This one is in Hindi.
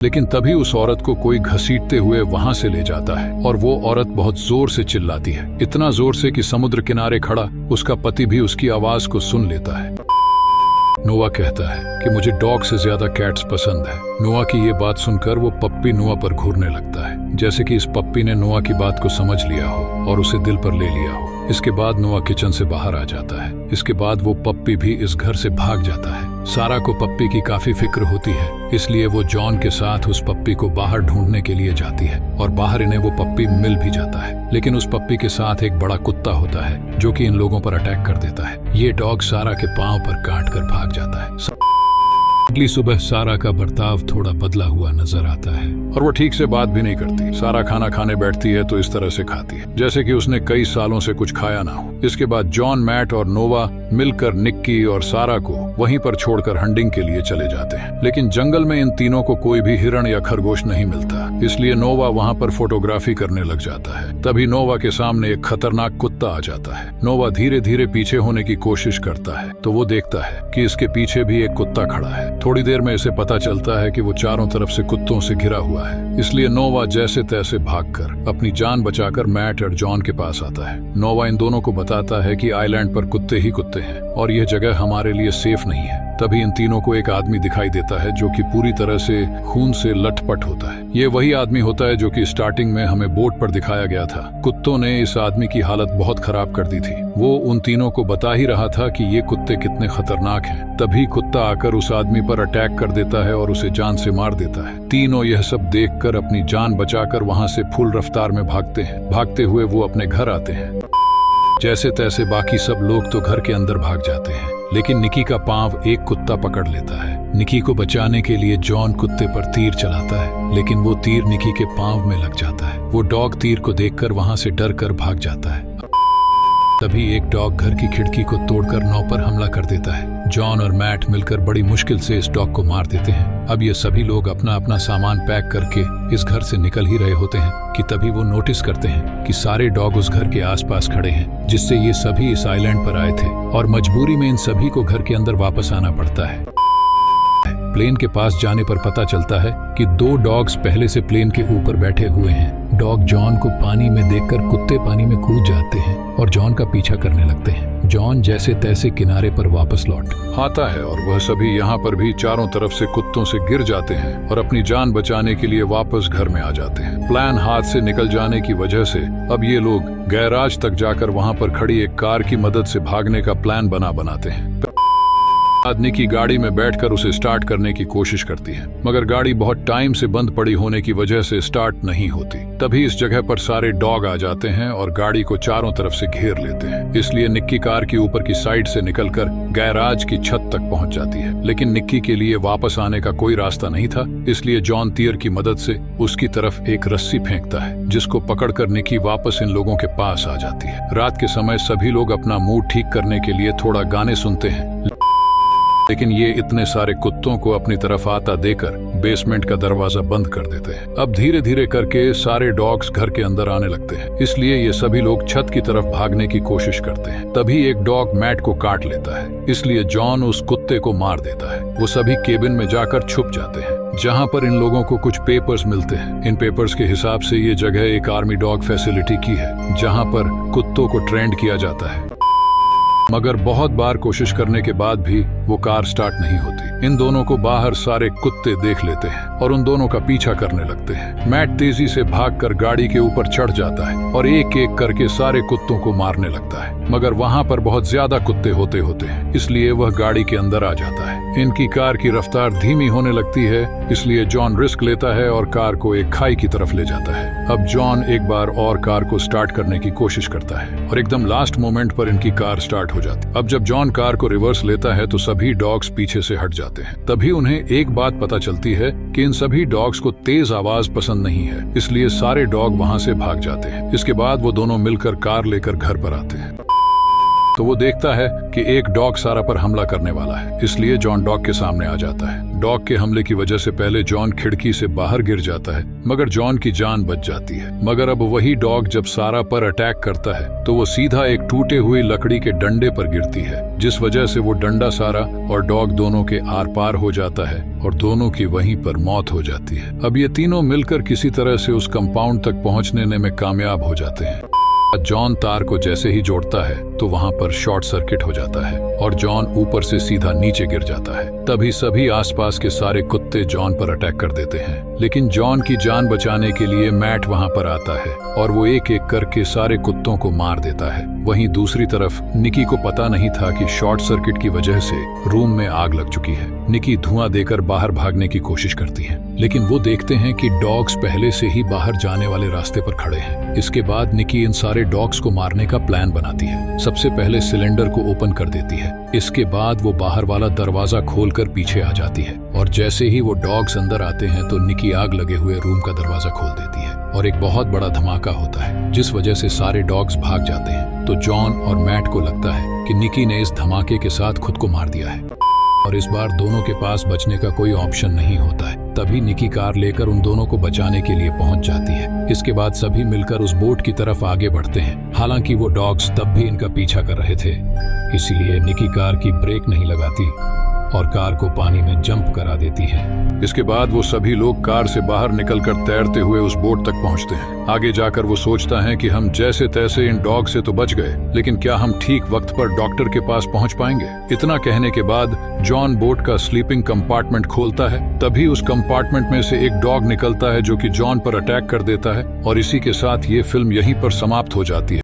लेकिन तभी उस औरत को कोई घसीटते हुए वहां से ले जाता है और वो औरत बहुत जोर से चिल्लाती है, इतना जोर से कि समुद्र किनारे खड़ा उसका पति भी उसकी आवाज को सुन लेता है। नोआ कहता है कि मुझे डॉग से ज्यादा कैट्स पसंद है। नोआ की ये बात सुनकर वो पप्पी नोआ पर घूरने लगता है, जैसे कि इस पप्पी ने नोआ की बात को समझ लिया हो और उसे दिल पर ले लिया हो। इसके बाद नोआ किचन से बाहर आ जाता है। इसके बाद वो पप्पी भी इस घर से भाग जाता है। सारा को पप्पी की काफी फिक्र होती है, इसलिए वो जॉन के साथ उस पप्पी को बाहर ढूंढने के लिए जाती है और बाहर इन्हें वो पप्पी मिल भी जाता है। लेकिन उस पप्पी के साथ एक बड़ा कुत्ता होता है जो कि इन लोगों पर अटैक कर देता है। ये डॉग सारा के पांव पर काट कर भाग जाता है। अगली सुबह सारा का बर्ताव थोड़ा बदला हुआ नजर आता है और वो ठीक से बात भी नहीं करती। सारा खाना खाने बैठती है तो इस तरह से खाती है जैसे कि उसने कई सालों से कुछ खाया ना हो। इसके बाद जॉन, मैट और नोवा मिलकर निक्की और सारा को वहीं पर छोड़कर हंटिंग के लिए चले जाते हैं। लेकिन जंगल में इन तीनों को कोई भी हिरण या खरगोश नहीं मिलता, इसलिए नोवा वहां पर फोटोग्राफी करने लग जाता है। तभी नोवा के सामने एक खतरनाक कुत्ता आ जाता है। नोवा धीरे धीरे पीछे होने की कोशिश करता है तो वो देखता है कि इसके पीछे भी एक कुत्ता खड़ा है। थोड़ी देर में इसे पता चलता है कि वो चारों तरफ से कुत्तों से घिरा हुआ है, इसलिए नोवा जैसे तैसे भागकर अपनी जान बचाकर मैट और जॉन के पास आता है। नोवा इन दोनों को बताता है कि आइलैंड पर कुत्ते ही कुत्ते हैं और यह जगह हमारे लिए सेफ नहीं है। तभी इन तीनों को एक आदमी दिखाई देता है जो कि पूरी तरह से खून से लटपट होता है। ये वही आदमी होता है जो कि स्टार्टिंग में हमें बोट पर दिखाया गया था। कुत्तों ने इस आदमी की हालत बहुत खराब कर दी थी। वो उन तीनों को बता ही रहा था कि ये कुत्ते कितने खतरनाक हैं। तभी कुत्ता आकर उस आदमी पर अटैक कर देता है और उसे जान से मार देता है। तीनों यह सब देखकर अपनी जान बचाकर वहां से फुल रफ्तार में भागते हैं। भागते हुए वो अपने घर आते हैं। जैसे तैसे बाकी सब लोग तो घर के अंदर भाग जाते हैं, लेकिन निकी का पांव एक कुत्ता पकड़ लेता है। निकी को बचाने के लिए जॉन कुत्ते पर तीर चलाता है, लेकिन वो तीर निकी के पांव में लग जाता है। वो डॉग तीर को देखकर वहां से डर कर भाग जाता है। तभी एक डॉग घर की खिड़की को तोड़कर नौ पर हमला कर देता है। जॉन और मैट मिलकर बड़ी मुश्किल से इस डॉग को मार देते हैं। अब ये सभी लोग अपना अपना सामान पैक करके इस घर से निकल ही रहे होते हैं कि तभी वो नोटिस करते हैं कि सारे डॉग उस घर के आसपास खड़े हैं, जिससे ये सभी इस आइलैंड पर आए थे और मजबूरी में इन सभी को घर के अंदर वापस आना पड़ता है। प्लेन के पास जाने पर पता चलता है कि दो डॉग्स पहले से प्लेन के ऊपर बैठे हुए हैं। डॉग जॉन को पानी में देखकर कुत्ते पानी में कूद जाते हैं और जॉन का पीछा करने लगते हैं। जॉन जैसे तैसे किनारे पर वापस लौट आता है और वह सभी यहाँ पर भी चारों तरफ से कुत्तों से गिर जाते हैं और अपनी जान बचाने के लिए वापस घर में आ जाते हैं। प्लान हाथ से निकल जाने की वजह से अब ये लोग गैराज तक जाकर वहाँ पर खड़ी एक कार की मदद से भागने का प्लान बनाते हैं। आदमी की गाड़ी में बैठकर उसे स्टार्ट करने की कोशिश करती है, मगर गाड़ी बहुत टाइम से बंद पड़ी होने की वजह से स्टार्ट नहीं होती। तभी इस जगह पर सारे डॉग आ जाते हैं और गाड़ी को चारों तरफ से घेर लेते हैं। इसलिए निक्की कार की ऊपर की साइड से निकलकर गैराज की छत तक पहुंच जाती है। लेकिन निक्की के लिए वापस आने का कोई रास्ता नहीं था, इसलिए जॉन तीर की मदद से उसकी तरफ एक रस्सी फेंकता है, जिसको पकड़कर निक्की वापस इन लोगों के पास आ जाती है। रात के समय सभी लोग अपना मूड ठीक करने के लिए थोड़ा गाने सुनते हैं, लेकिन ये इतने सारे कुत्तों को अपनी तरफ आता देकर बेसमेंट का दरवाजा बंद कर देते हैं। अब धीरे धीरे करके सारे डॉग्स घर के अंदर आने लगते हैं, इसलिए ये सभी लोग छत की तरफ भागने की कोशिश करते हैं। तभी एक डॉग मैट को काट लेता है, इसलिए जॉन उस कुत्ते को मार देता है। वो सभी केबिन में जाकर छुप जाते हैं, जहाँ पर इन लोगों को कुछ पेपर्स मिलते हैं। इन पेपर्स के हिसाब से ये जगह एक आर्मी डॉग फैसिलिटी की है, जहाँ पर कुत्तों को ट्रेंड किया जाता है। मगर बहुत बार कोशिश करने के बाद भी वो कार स्टार्ट नहीं होती। इन दोनों को बाहर सारे कुत्ते देख लेते हैं और उन दोनों का पीछा करने लगते हैं। मैट तेजी से भागकर गाड़ी के ऊपर चढ़ जाता है और एक एक करके सारे कुत्तों को मारने लगता है, मगर वहाँ पर बहुत ज्यादा कुत्ते होते हैं, इसलिए वह गाड़ी के अंदर आ जाता है। इनकी कार की रफ्तार धीमी होने लगती है, इसलिए जॉन रिस्क लेता है और कार को एक खाई की तरफ ले जाता है। अब जॉन एक बार और कार को स्टार्ट करने की कोशिश करता है और एकदम लास्ट मोमेंट पर इनकी कार स्टार्ट हो जाती है। अब जब जॉन कार को रिवर्स लेता है तो सभी डॉग्स पीछे से हट जाते हैं। तभी उन्हें एक बात पता चलती है कि इन सभी डॉग्स को तेज आवाज पसंद नहीं है, इसलिए सारे डॉग वहां से भाग जाते हैं। इसके बाद वो दोनों मिलकर कार लेकर घर पर आते हैं। तो वो देखता है कि एक डॉग सारा पर हमला करने वाला है, इसलिए जॉन डॉग के सामने आ जाता है। डॉग के हमले की वजह से पहले जॉन खिड़की से बाहर गिर जाता है, मगर जॉन की जान बच जाती है। मगर अब वही डॉग जब सारा पर अटैक करता है तो वो सीधा एक टूटे हुई लकड़ी के डंडे पर गिरती है, जिस वजह से वो डंडा सारा और डॉग दोनों के आर पार हो जाता है और दोनों की वहीं पर मौत हो जाती है। अब ये तीनों मिलकर किसी तरह से उस कंपाउंड तक पहुंचने में कामयाब हो जाते हैं। जॉन तार को जैसे ही जोड़ता है तो वहां पर शॉर्ट सर्किट हो जाता है और जॉन ऊपर से सीधा नीचे गिर जाता है। तभी सभी आसपास के सारे कुत्ते जॉन पर अटैक कर देते हैं, लेकिन जॉन की जान बचाने के लिए मैट वहां पर आता है और वो एक एक करके सारे कुत्तों को मार देता है। वहीं दूसरी तरफ निकी को पता नहीं था कि शॉर्ट सर्किट की वजह से रूम में आग लग चुकी है। निकी धुआं देकर बाहर भागने की कोशिश करती है, लेकिन वो देखते हैं कि डॉग्स पहले से ही बाहर जाने वाले रास्ते पर खड़े हैं। इसके बाद निकी इन सारे डॉग्स को मारने का प्लान बनाती है। सबसे पहले सिलेंडर को ओपन कर देती है, इसके बाद वो बाहर वाला दरवाजा खोलकर पीछे आ जाती है और जैसे ही वो डॉग्स अंदर आते हैं तो निकी आग लगे हुए रूम का दरवाजा खोल देती है और एक बहुत बड़ा धमाका होता है, जिस वजह से सारे डॉग्स भाग जाते हैं। तो जॉन और मैट को लगता है कि निकी ने इस धमाके के साथ खुद को मार दिया है और इस बार दोनों के पास बचने का कोई ऑप्शन नहीं होता है। तभी निकी कार लेकर उन दोनों को बचाने के लिए पहुंच जाती है। इसके बाद सभी मिलकर उस बोट की तरफ आगे बढ़ते हैं। हालांकि वो डॉग्स तब भी इनका पीछा कर रहे थे, इसीलिए निकी कार की ब्रेक नहीं लगाती और कार को पानी में जंप करा देती है। इसके बाद वो सभी लोग कार से बाहर निकलकर तैरते हुए उस बोट तक पहुंचते हैं। आगे जाकर वो सोचता है कि हम जैसे तैसे इन डॉग से तो बच गए, लेकिन क्या हम ठीक वक्त पर डॉक्टर के पास पहुंच पाएंगे? इतना कहने के बाद जॉन बोट का स्लीपिंग कंपार्टमेंट खोलता है। तभी उस कंपार्टमेंट में से एक डॉग निकलता है जो कि जॉन पर अटैक कर देता है और इसी के साथ ये फिल्म यहीं पर समाप्त हो जाती है।